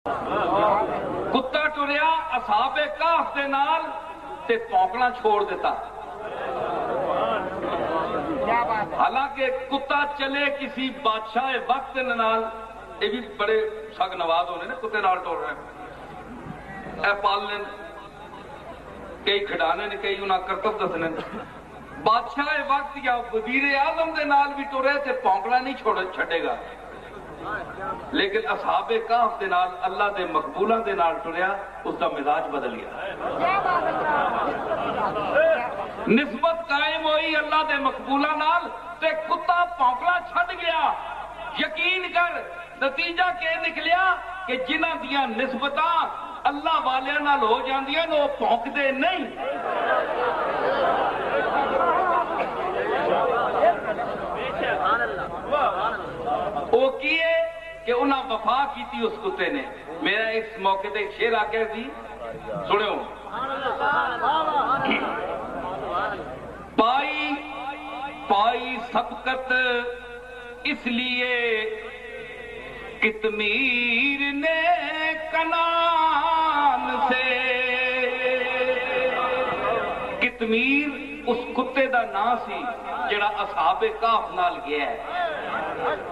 کتا ٹریا اصحاب کہف دے نال تے پونکنا چھوڑ دیتا. حالانکہ کتا چلے کسی بادشاہ وقت نال، یہ بھی بڑے سگ نواز ہونے نا کتے نال ٹور رہے، اے پال لین کئی کھڈانے نے، کئی انہاں کرتب دسنے. بادشاہ وقت یا وزیر اعظم دے نال بھی ٹرے تے پونکنا نہیں چھڑے گا، لیکن اصحاب کہف دے نال اللہ دے مقبولاں دے نال ٹریا، اس دا مزاج بدل گیا. نسبت قائم ہوئی اللہ دے مقبولاں نال تے کتا پونکنا چھڈ گیا. یقین کر نتیجہ کہ نکلیا کہ جنہ دیاں نسبتاں اللہ والیاں نال ہو جاندیاں وہ پونکدے نہیں. وہ کیے کہ انہاں وفا کیتی اس کتے نے. میرا اس موقع تے شعر آکے دی سنو. پائی سبقت اس لیے کتمیر نے کنان سے. کتمیر اس کتے دا نام سی جڑا اصحاب کہف نال گیا ہے،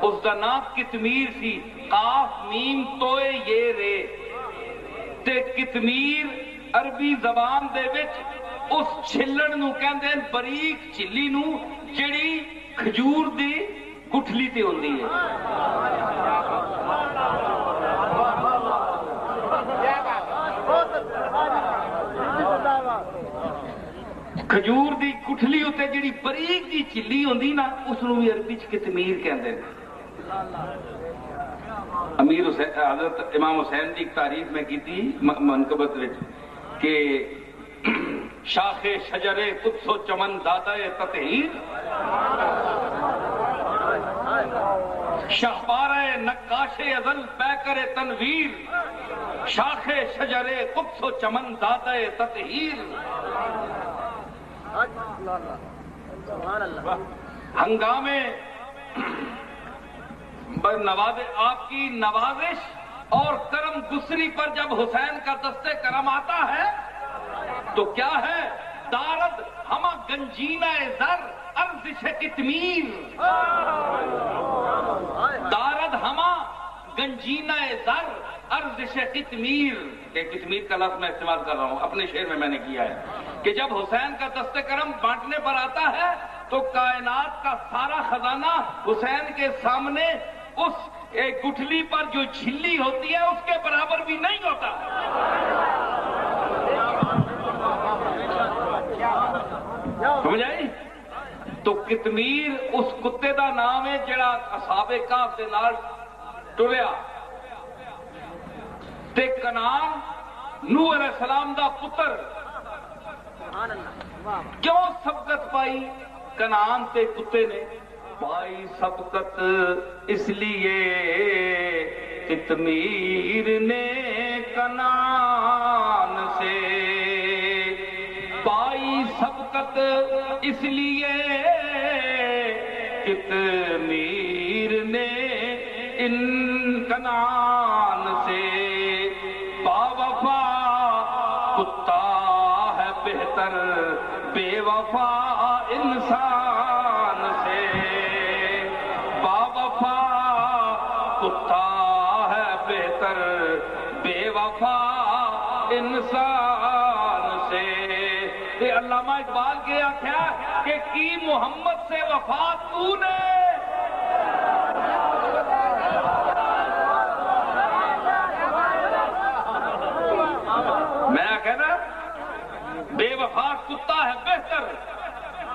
اس دا نام کتمیر سی. قاف میم توئے یہ رے تے کتمیر عربی زبان دے وچ اس چھلن نو کہندے ہیں، باریک چھلی نو جڑی کھجور دی گٹھلی تے ہوندی ہے. کھجور دی گٹھلی ہوتے جڑی باریک جی چھلی ہوندی نا، اس نو بھی عربی چ کتمیر کہندے ہیں. امیر حضرت امام حسین کی تعریف میں کی تھی منقبت وچ کہ شاخ شجر قدس و چمن دادا تطہیر، شہبارہ نقاش ازل پیکر تنویر، شاخ شجر قدس و چمن دادا تطہیر. ہنگامے آپ کی نوازش اور کرم گسری پر جب حسین کا دستے کرم آتا ہے تو کیا ہے؟ دارد ہما گنجینہ زر ارزش کتمیر. دارد ہما گنجینہ زر ارزش کتمیر. کہ کتمیر کا لفظ میں استعمال کر رہا ہوں، اپنے شعر میں نے کیا ہے کہ جب حسین کا دست کرم بانٹنے پر آتا ہے تو کائنات کا سارا خزانہ حسین کے سامنے اس گٹھلی پر جو چھلی ہوتی ہے اس کے برابر بھی نہیں ہوتا. سمجھ آئی؟ تو کتمیر اس کتے دا نام ہے جڑا اصحاب کہف دے نال ٹریا. تے کنان نوح علیہ السلام دا پتر کیوں سبقت پائی کنان تے کتے نے؟ پائی سبقت اس لیے کتمیر نے کنان سے. پائی سبقت اس لیے کتمیر نے ان کنان سے. باوفا کتا ہے بہتر بے وفا انسان سے. باوفا کتا ہے بہتر بے وفا انسان سے. یہ علامہ اقبال کے آخیا کہ کی محمد سے وفا تو نے. میں کہنا بے وفا کتا ہے بہتر،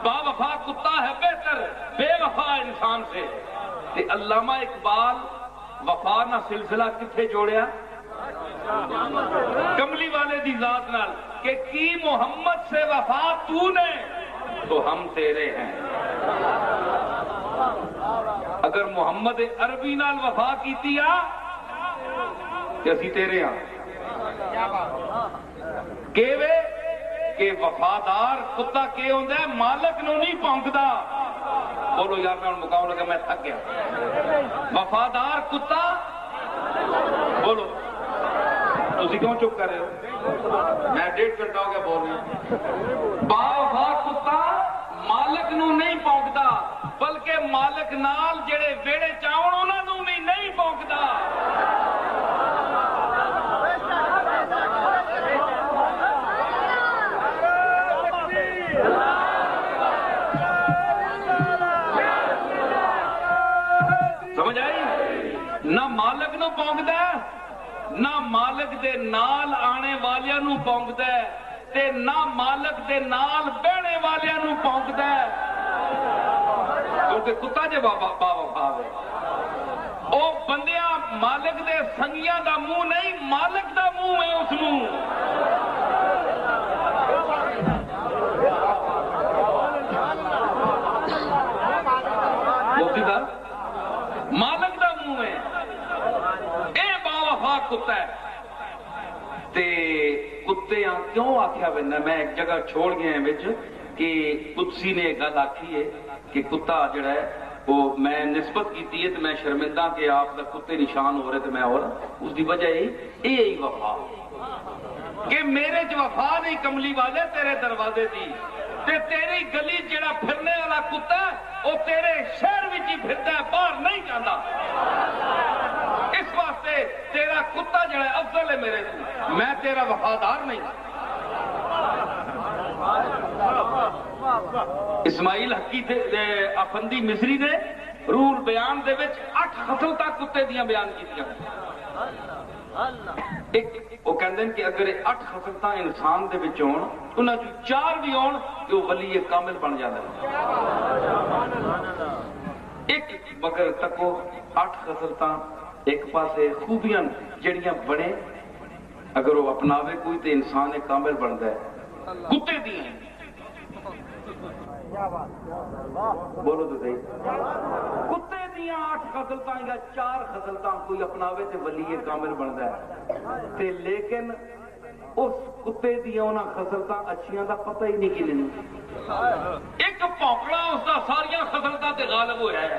با وفا کتا ہے بہتر بے وفا انسان سے. علامہ اقبال وفا نہ سلسلہ کتھے جوڑیا؟ کملی والے دی ذات نال کہ کی محمد سے وفا تو نے تو ہم تیرے ہیں. اگر محمد عربی نال وفا کیتی آ کہ اسی تیرے ہاں. کہ وفادار کتا کے ہوندہ ہے مالک نو نہیں پونکدا. بولو یار میں مقام لگا میں تھک گیا. وفادار کتا بولو تسی کیوں چپ کر رہے ہو؟ میں 1.5 گھنٹہ ہو گیا بول رہا ہوں. باوفا کتا مالک نو نہیں پونکدا بلکہ مالک نال جڑے ویڑے چاون انہاں نو بھی نہیں پونکدا. سمجھ آئی؟ نہ مالک نو پونکدا نہ مالک دے نال آنے والیاں نو پونکدا تے نہ مالک دے نال بہنے والیاں نو پونکدا کیونکہ کتا جے باوفا ہے او بندیاں مالک دے سنگیاں دا منہ نہیں مالک دا منہ ہے اس نو. مالک دا منہ ہے اے باوفا کتا ہے. تے کتے کیوں آخیا بنا میں ایک جگہ چھوڑ گیا وچ کہ قدسی نے گل آخی ہے کہ کتا جڑا ہے وہ میں نسبت کیتی ہے تو میں شرمندہ کہ آپ دا کتے نشان ہو رہے تو میں اور اس دی وجہ یہی وفا کہ میرے چ وفا نہیں کملی والے تیرے دروازے دی تے تیری گلی جڑا پھرنے والا کتا وہ تیرے شہر وچ ہی پھردا ہے باہر نہیں جاندا. اس واسطے تیرا کتا جڑا ہے افضل ہے میرے سے میں تیرا وفادار نہیں. اسماعیل حقی افندی مصری نے روح البیان دے وچ 8 خصلتاں کتے دیاں بیان کیتیاں. ایک وہ کہندے ہیں کہ اگر 8 خصلتاں انسان دے وچ ہون انہاں چوں 4 بھی ہون تے وہ ولی کامل بن جاندا ہے. ایک مگر تکو 8 خصلتاں ایک پاسے خوبیاں جڑیاں بنے اگر وہ اپناوے کوئی تے انسان ایک کامل بندا ہے. کتے دیاں بولو تو صحیح کتے دیاں 8 خصلتاں یا 4 خصلتاں کوئی اپناوے تے ولی کامل بندا ہے تے لیکن اس کتے دیاں انہاں خصلتاں اچھیاں دا پتہ ہی نہیں کینوں. ایک پوکڑا اس دا ساریاں خصلتاں تے غالب ہویا ہے.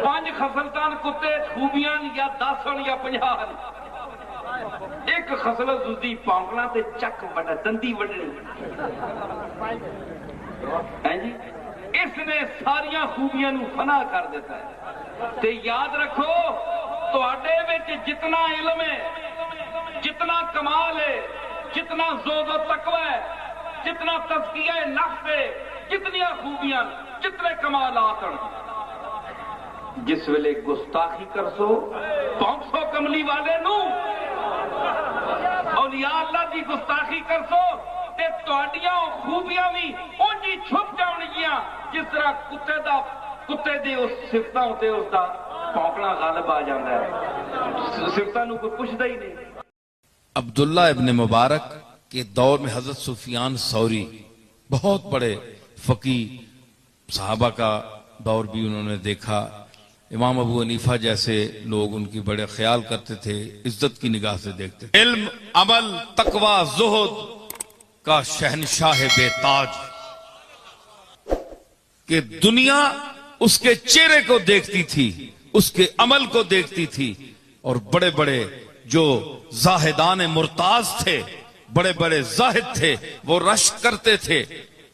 5 خصلتاں کتے خوبیاں یا 10 یا 50. ایک خصلت دی پونکنا تے چک بڑا دندی وڈنی ہیں جی اس نے ساریاں خوبیاں نو فنا کر دیتا ہے. تے یاد رکھو تواڈے وچ جتنا علم ہے جتنا کمال ہے جتنا زہد و تقوی ہے جتنا تزکیہ نفس ہے جتنی خوبیاں جتنے کمالات ہیں جس ویلے گستاخی کرسو پونسو کملی والے نو اولیاء اللہ دی گستاخی کرسو تے تواڈیاں خوبیاں بھی اونجی چھپ جاونگیاں جس طرح کتے دی اس صفتاں تے اس دا پونکنا غالب آ جاندا ہے. صفتاں نو کوئی پوچھدا ہی نہیں. عبداللہ ابن مبارک کے دور میں حضرت سفیان ثوری بہت بڑے فقیہ صحابہ کا دور بھی انہوں نے دیکھا. امام ابو حنیفہ جیسے لوگ ان کی بڑے خیال کرتے تھے عزت کی نگاہ سے دیکھتے تھے. علم عمل تقوی زہد کا شہنشاہ بے تاج کہ دنیا اس کے چہرے کو دیکھتی تھی اس کے عمل کو دیکھتی تھی اور بڑے بڑے جو زاہدان مرتاز تھے بڑے بڑے زاہد تھے وہ رشک کرتے تھے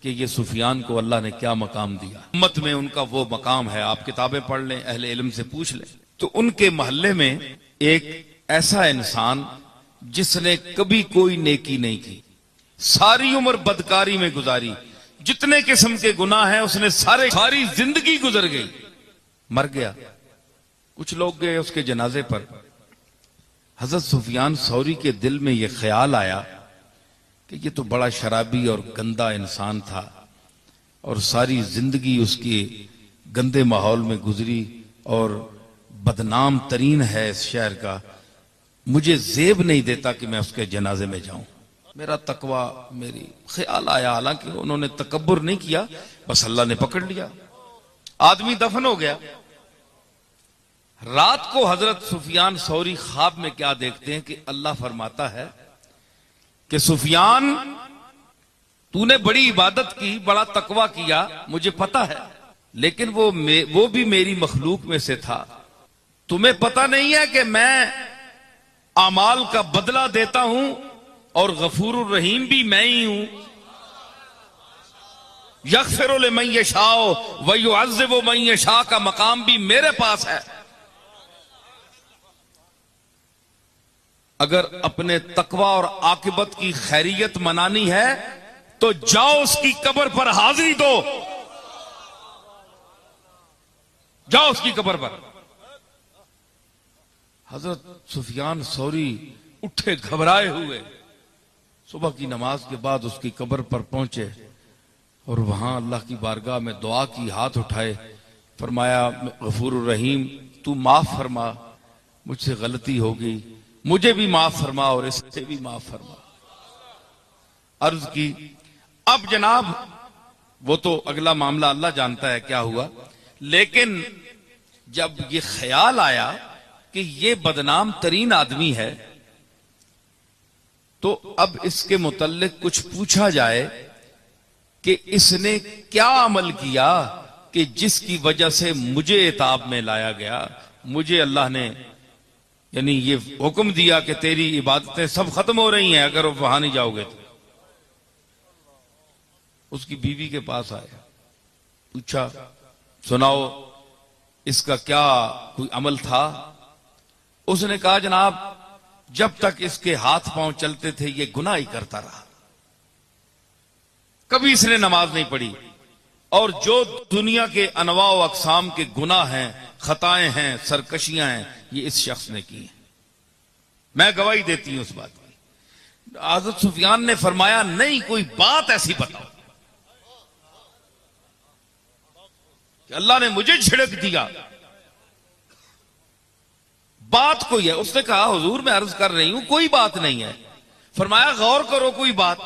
کہ یہ سفیان کو اللہ نے کیا مقام دیا. امت میں ان کا وہ مقام ہے. آپ کتابیں پڑھ لیں اہل علم سے پوچھ لیں تو ان کے محلے میں ایک ایسا انسان جس نے کبھی کوئی نیکی نہیں کی ساری عمر بدکاری میں گزاری جتنے قسم کے گناہ ہیں اس نے ساری زندگی گزر گئی مر گیا. کچھ لوگ گئے اس کے جنازے پر. حضرت سفیان ثوری کے دل میں یہ خیال آیا کہ یہ تو بڑا شرابی اور گندا انسان تھا اور ساری زندگی اس کی گندے ماحول میں گزری اور بدنام ترین ہے اس شہر کا. مجھے زیب نہیں دیتا کہ میں اس کے جنازے میں جاؤں. میرا تقوی میری خیال آیا حالانکہ انہوں نے تکبر نہیں کیا بس اللہ نے پکڑ لیا. آدمی دفن ہو گیا. رات کو حضرت سفیان ثوری خواب میں کیا دیکھتے ہیں کہ اللہ فرماتا ہے کہ سفیان تو نے بڑی عبادت کی بڑا تقوی کیا مجھے پتا ہے لیکن وہ بھی میری مخلوق میں سے تھا. تمہیں پتہ نہیں ہے کہ میں اعمال کا بدلہ دیتا ہوں اور غفور الرحیم بھی میں ہی ہوں. یغفر لمن یشاء ویعذب من یشاء کا مقام بھی میرے پاس ہے. اگر اپنے تقوی اور عاقبت کی خیریت منانی ہے تو جاؤ اس کی قبر پر حاضری دو. جاؤ اس کی قبر پر. حضرت سفیان ثوری اٹھے گھبرائے ہوئے, صبح کی نماز کے بعد اس کی قبر پر پہنچے اور وہاں اللہ کی بارگاہ میں دعا کی, ہاتھ اٹھائے, فرمایا غفور الرحیم تو معاف فرما, مجھ سے غلطی ہو گئی, مجھے بھی معاف فرما اور اس سے بھی معاف فرما. عرض کی اب جناب وہ تو اگلا معاملہ اللہ جانتا ہے کیا ہوا, لیکن جب یہ خیال آیا کہ یہ بدنام ترین آدمی ہے تو اب اس کے متعلق کچھ پوچھا جائے کہ اس نے کیا عمل کیا کہ جس کی وجہ سے مجھے عتاب میں لایا گیا. مجھے اللہ نے یعنی یہ حکم دیا کہ تیری عبادتیں سب ختم ہو رہی ہیں اگر وہاں نہیں جاؤ گے تو. اس کی بیوی کے پاس آیا, پوچھا سناؤ اس کا کیا کوئی عمل تھا. اس نے کہا جناب جب تک اس کے ہاتھ پاؤں چلتے تھے یہ گناہ ہی کرتا رہا, کبھی اس نے نماز نہیں پڑھی, اور جو دنیا کے انواع و اقسام کے گناہ ہیں, خطائیں ہیں, سرکشیاں ہیں, یہ اس شخص نے کی ہیں. میں گواہی دیتی ہوں اس بات کی. حضرت سفیان نے فرمایا نہیں کوئی بات ایسی بتاؤ کہ اللہ نے مجھے جھڑک دیا, بات کوئی ہے. اس نے کہا حضور میں عرض کر رہی ہوں کوئی بات نہیں ہے. فرمایا غور کرو کوئی بات.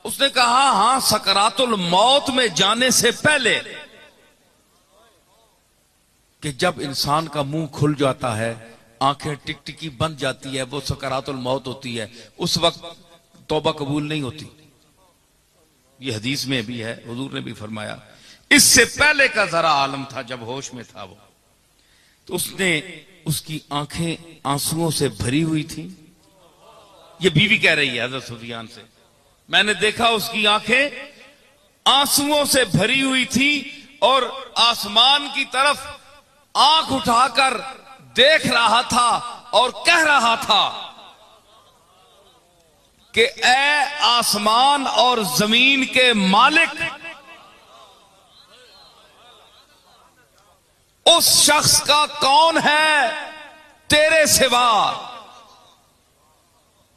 اس نے کہا ہاں سکرات الموت میں جانے سے پہلے کہ جب انسان کا منہ کھل جاتا ہے, آنکھیں ٹک ٹکی بند جاتی ہے, وہ سکرات الموت ہوتی ہے, اس وقت توبہ قبول نہیں ہوتی. یہ حدیث میں بھی ہے, حضور نے بھی فرمایا. اس سے پہلے کا ذرا عالم تھا جب ہوش میں تھا وہ, تو اس کی آنکھیں آنسوؤں سے بھری ہوئی تھی. یہ بیوی کہہ رہی ہے حضرت سفیان سے, میں نے دیکھا اس کی آنکھیں آنسوؤں سے بھری ہوئی تھی اور آسمان کی طرف آنکھ اٹھا کر دیکھ رہا تھا اور کہہ رہا تھا کہ اے آسمان اور زمین کے مالک, اس شخص کا کون ہے تیرے سوا.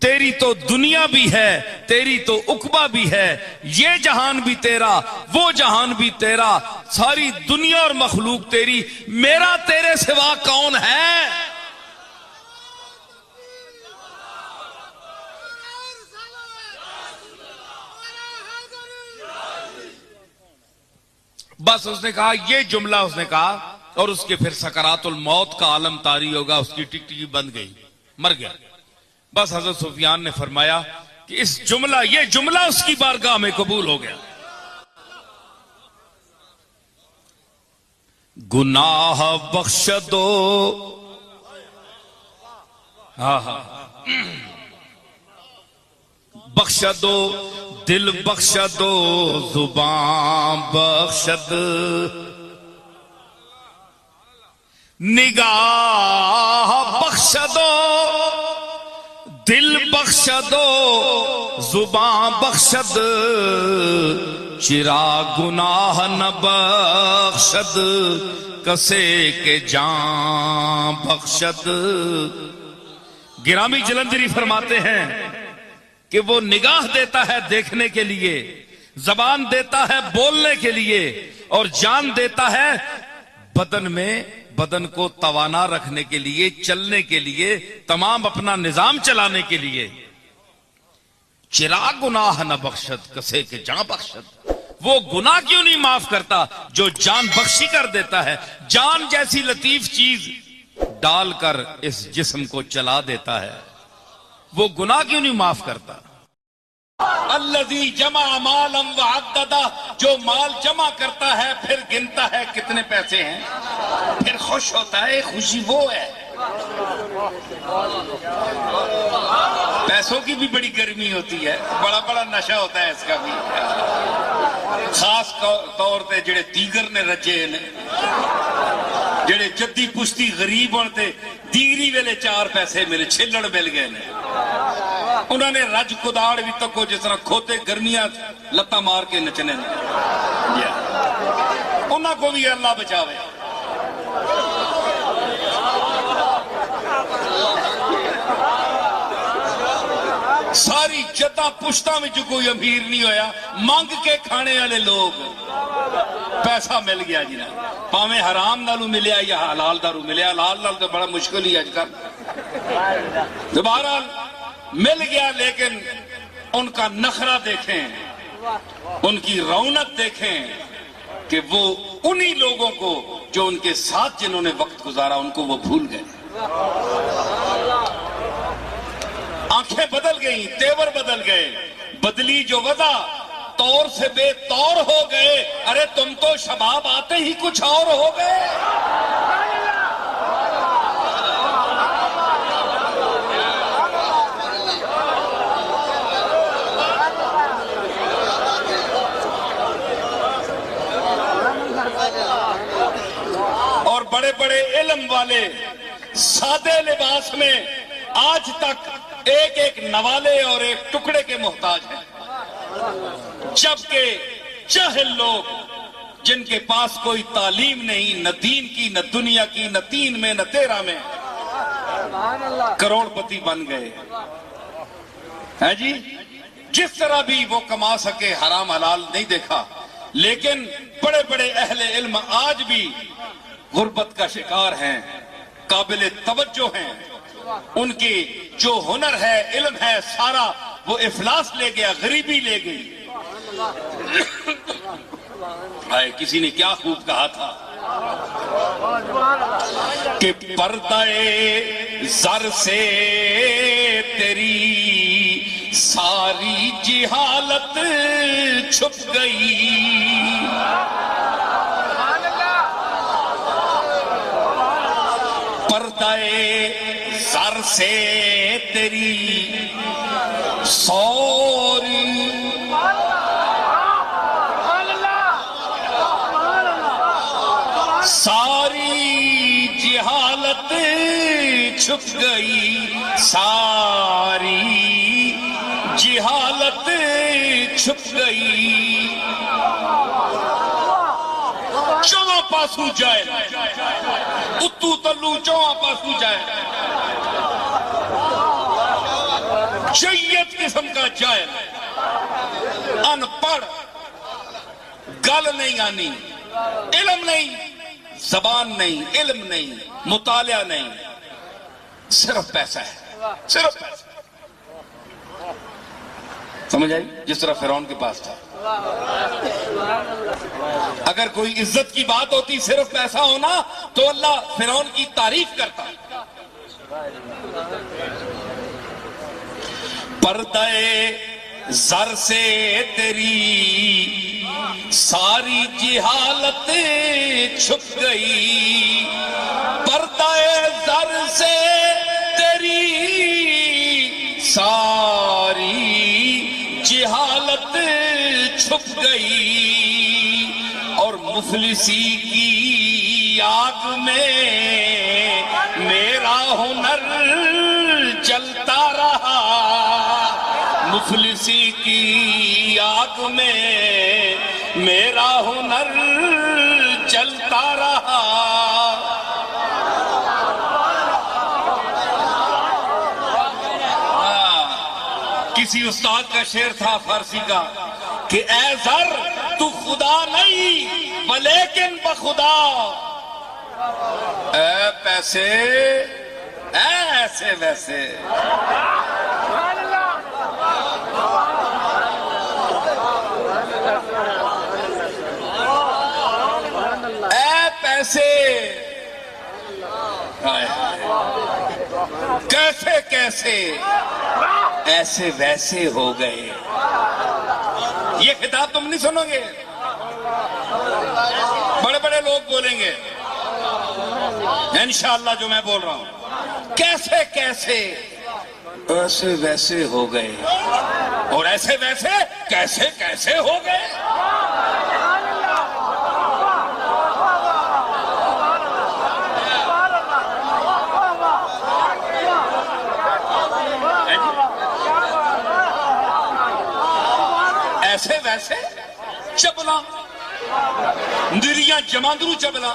تیری تو دنیا بھی ہے, تیری تو عقبہ بھی ہے, یہ جہان بھی تیرا, وہ جہان بھی تیرا, ساری دنیا اور مخلوق تیری, میرا تیرے سوا کون ہے. بس اس نے کہا یہ جملہ, اس نے کہا, اور اس کے پھر سکرات الموت کا عالم طاری ہوگا, اس کی ٹکٹکی بند گئی, مر گیا. بس حضرت سفیان نے فرمایا کہ یہ جملہ اس کی بارگاہ میں قبول ہو گیا. گناہ بخش دو, بخش دو, دل بخش دو, زبان بخش دو, نگاہ بخش دو, دل بخش دو, زبان بخش دو, چرا گناہ نہ بخشد, کسے کے جان بخشد. گرامی جلندری فرماتے ہیں کہ وہ نگاہ دیتا ہے دیکھنے کے لیے, زبان دیتا ہے بولنے کے لیے, اور جان دیتا ہے بدن کو توانا رکھنے کے لیے, چلنے کے لیے, تمام اپنا نظام چلانے کے لیے. چرا گناہ نہ بخشد, کسے کے جان بخشد. وہ گناہ کیوں نہیں معاف کرتا جو جان بخشی کر دیتا ہے. جان جیسی لطیف چیز ڈال کر اس جسم کو چلا دیتا ہے, وہ گناہ کیوں نہیں معاف کرتا. الذی جمع مالا وعددہ، جو مال جمع کرتا ہے پھر گنتا ہے کتنے پیسے ہیں، پھر خوش ہوتا ہے. خوشی وہ ہے. پیسوں کی بھی بڑی گرمی ہوتی ہے، بڑا بڑا نشہ ہوتا ہے اس کا بھی. خاص طور تے جڑے دیگر نے رجے نے، جڑے جدی پشتی غریب ہوتے دیگری ویلے 4 پیسے ملے، چھلڑ مل گئے نے، انہوں نے رج کداڑ بھی تکو جس طرح کھوتے گرمیاں لتا مار کے نچنے نے. انہوں کو بھی اللہ بچاوے. ساری جدہ پشتہ میں جو کوئی امیر نہیں ہویا، مانگ کے کھانے والے لوگ. پیسہ مل گیا جی نا، پاویں حرام نالو ملیا یا حلال دارو ملیا، حلال نال تو بڑا مشکل ہی اج کل. دوبارہ مل گیا، لیکن ان کا نخرہ دیکھیں، ان کی رونق دیکھیں کہ وہ انہی لوگوں کو جو ان کے ساتھ جنہوں نے وقت گزارا ان کو وہ بھول گئے. آنکھیں بدل گئیں، تیور بدل گئے، بدلی جو وضع طور سے بے طور ہو گئے. ارے تم تو شباب آتے ہی کچھ اور ہو گئے. اور بڑے بڑے علم والے سادے لباس میں آج تک ایک ایک نوالے اور ایک ٹکڑے کے محتاج ہیں، جبکہ جاہل لوگ جن کے پاس کوئی تعلیم نہیں، نہ دین کی، نہ دنیا کی، نہ 3 میں نہ 13 میں، کروڑ پتی بن گئے ہیں جی. جس طرح بھی وہ کما سکے، حرام حلال نہیں دیکھا. لیکن بڑے بڑے اہل علم آج بھی غربت کا شکار ہیں، قابل توجہ ہیں. ان کی جو ہنر ہے، علم ہے، سارا وہ افلاس لے گیا، غریبی لے گئی. کسی نے کیا خوب کہا تھا کہ پردہ زر سے تیری ساری جہالت چھپ گئی. پردہ زر سے تیری ساری جہالت چھپ گئی، ساری جہالت چھپ گئی. چواں پاسو جائے، اتو تلو چواں پاسو جائے، جیت قسم کا جائے، ان پڑھ، گل نہیں آنی، علم نہیں، زبان نہیں، علم نہیں، مطالعہ نہیں، صرف پیسہ ہے، صرف پیسہ. سمجھ آئی؟ جس طرح فرعون کے پاس تھا. اگر کوئی عزت کی بات ہوتی صرف پیسہ ہونا تو اللہ فرعون کی تعریف کرتا. پردہ زر سے تیری ساری جہالت چھپ گئی. پردہ زر سے تیری ساری جہالت چھپ گئی. اور مفلسی کی آگ میں میرا ہنر جلتا رہا. مفلسی کی آگ میں میرا ہنر جلتا رہا. کسی استاد کا شعر تھا فارسی کا کہ اے زر تو خدا نہیں ولیکن بخدا. اے پیسے اے ایسے ویسے. اے پیسے کیسے کیسے ایسے ویسے ہو گئے. یہ خطاب تم نہیں سنو گے، بڑے بڑے لوگ بولیں گے انشاءاللہ جو میں بول رہا ہوں، کیسے کیسے ایسے ویسے ہو گئے، اور ایسے ویسے کیسے کیسے ہو گئے۔ ایسے ویسے چبلا نریاں جماندرو چبلا،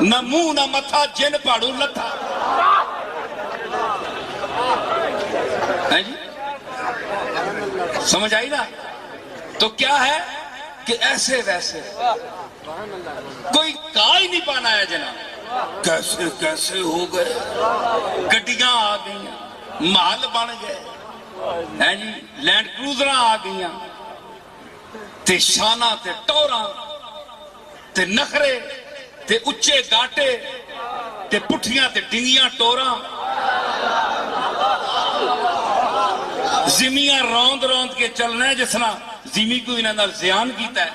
نہ منہ نہ متھا جن پاڑو لتھا۔ جی سمجھ آئی نا؟ تو کیا ہے کہ ایسے ویسے کوئی کہا ہی نہیں پانا ہے جناب، کیسے کیسے ہو گئے، گڈیاں آ گئیں، محل بن گئے، جی لینڈ کروزراں آ گئیں، تے شانہ تے ٹوراں تے نخرے تے اچے گاٹے تے پٹھیاں تے ڈنگیاں ٹوراں، زمیاں روند روند کے چلنا ہے، جس طرح زمی کو انہاں نال زیان کیتا ہے۔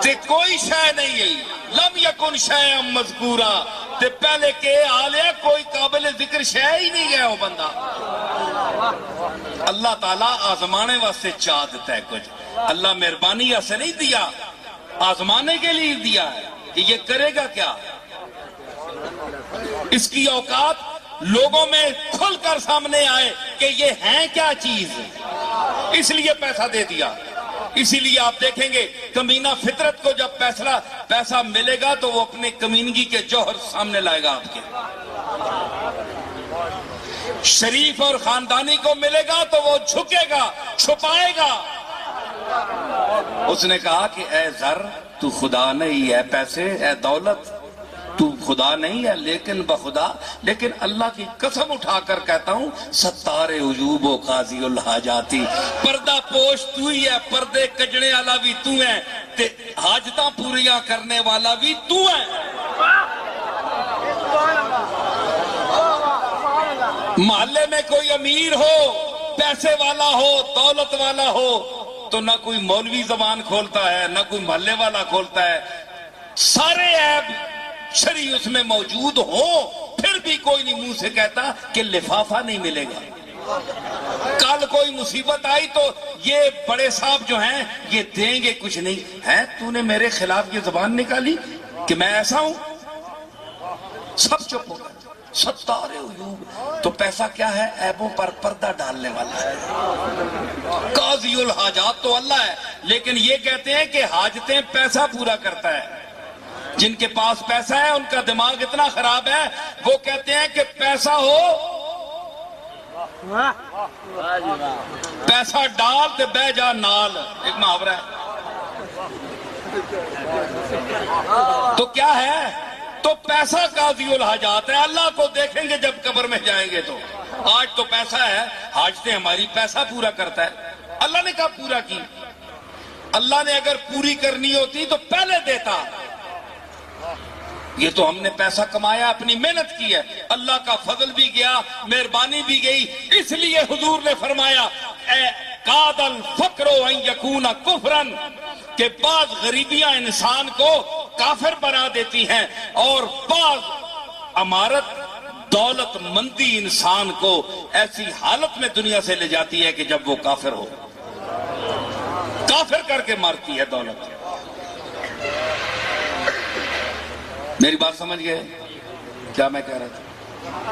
تے کوئی شے نہیں ہے، لم یکن شیئا مذکورا، تے پہلے کہ آلیا کوئی قابل ذکر شے ہی نہیں ہے وہ بندہ۔ اللہ تعالیٰ آزمانے واسطے چاہ دیتا ہے کچھ، اللہ مہربانی ایسے نہیں دیا، آزمانے کے لیے دیا ہے کہ یہ کرے گا کیا۔ اس کی اوقات لوگوں میں کھل کر سامنے آئے کہ یہ ہیں کیا چیز، اس لیے پیسہ دے دیا۔ اسی لیے آپ دیکھیں گے کمینہ فطرت کو جب پیسہ ملے گا تو وہ اپنے کمینگی کے جوہر سامنے لائے گا آپ کے۔ شریف اور خاندانی کو ملے گا تو وہ جھکے گا، چھپائے گا۔ اس نے کہا کہ اے زر تو خدا نہیں ہے، پیسے اے دولت تو خدا نہیں ہے، لیکن بخدا، لیکن اللہ کی قسم اٹھا کر کہتا ہوں ستار عیوب و قاضی الحاجاتی، پردہ پوش تو ہی ہے، پردے کجڑے والا بھی تو ہے، تے حاجتاں پوریاں کرنے والا بھی تو ہے۔ محلے میں کوئی امیر ہو، پیسے والا ہو، دولت والا ہو تو نہ کوئی مولوی زبان کھولتا ہے، نہ کوئی محلے والا کھولتا ہے، سارے عیب شرعی اس میں موجود ہو، پھر بھی کوئی نہیں منہ سے کہتا کہ لفافہ نہیں ملے گا۔ کل کوئی مصیبت آئی تو یہ بڑے صاحب جو ہیں یہ دیں گے کچھ نہیں ہے، تو نے میرے خلاف یہ زبان نکالی کہ میں ایسا ہوں، سب چپ ہو گئے۔ ستار عیوب تو پیسہ کیا ہے؟ عیبوں پر پردہ ڈالنے والا ہے۔ قاضی الحاجات تو اللہ ہے، لیکن یہ کہتے ہیں کہ حاجتیں پیسہ پورا کرتا ہے۔ جن کے پاس پیسہ ہے ان کا دماغ اتنا خراب ہے، وہ کہتے ہیں کہ پیسہ ہو پیسہ ڈال تے بہ جا نال، ایک محاورہ ہے۔ تو کیا ہے؟ تو پیسہ قاضی الحاجات ہے، اللہ کو دیکھیں گے جب قبر میں جائیں گے تو۔ آج تو پیسہ ہے، حاجتیں ہماری پیسہ پورا کرتا ہے۔ اللہ نے کہا پورا کی، اللہ نے اگر پوری کرنی ہوتی تو پہلے دیتا۔ یہ تو ہم نے پیسہ کمایا، اپنی محنت کی ہے، اللہ کا فضل بھی گیا، مہربانی بھی گئی، اس لیے حضور نے فرمایا اے قاد الفقر ان یکون کفرا، کہ بعض غریبیاں انسان کو کافر بنا دیتی ہیں، اور بعض امارت دولت مندی انسان کو ایسی حالت میں دنیا سے لے جاتی ہے کہ جب وہ کافر ہو، کافر کر کے مارتی ہے دولت۔ میری بات سمجھ گئے کیا میں کہہ رہا تھا؟